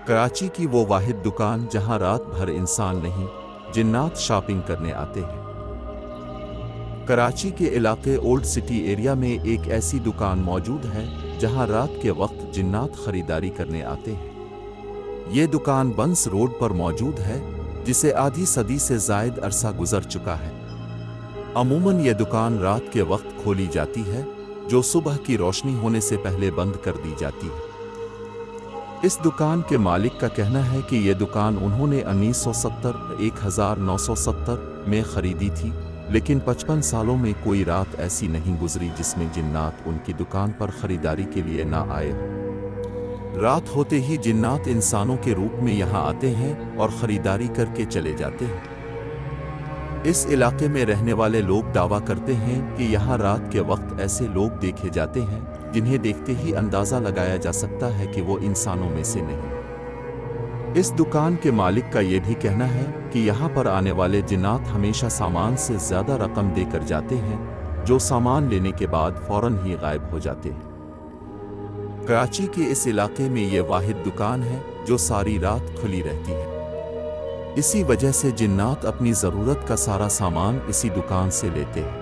कराची की वो वाहिद दुकान जहां रात भर इंसान नहीं, जिन्नात शॉपिंग करने आते हैं। कराची के इलाके ओल्ड सिटी एरिया में एक ऐसी दुकान मौजूद है जहां रात के वक्त जिन्नात खरीदारी करने आते हैं। ये दुकान बंस रोड पर मौजूद है, जिसे आधी सदी से जायद अरसा गुजर चुका है। अमूमन ये दुकान रात के वक्त खोली जाती है, जो सुबह की रोशनी होने से पहले बंद कर दी जाती है। इस दुकान के मालिक का कहना है कि ये दुकान उन्होंने 1970 में खरीदी थी, लेकिन 55 सालों में कोई रात ऐसी नहीं गुजरी जिसमें जिन्नात उनकी दुकान पर खरीदारी के लिए ना आए। रात होते ही जिन्नात इंसानों के रूप में यहाँ आते हैं और खरीदारी करके चले जाते हैं। इस इलाके में रहने वाले लोग दावा करते हैं कि यहाँ रात के वक्त ऐसे लोग देखे जाते हैं जिन्हें देखते ही अंदाज़ा लगाया जा सकता है कि वो इंसानों में से नहीं। इस दुकान के मालिक का ये भी कहना है कि यहाँ पर आने वाले जिन्नात हमेशा सामान से ज़्यादा रकम देकर जाते हैं, जो सामान लेने के बाद फौरन ही गायब हो जाते हैं। कराची के इस इलाके में ये वाहिद दुकान है जो सारी रात खुली रहती है। इसी वजह से जिन्नात अपनी ज़रूरत का सारा सामान इसी दुकान से लेते हैं।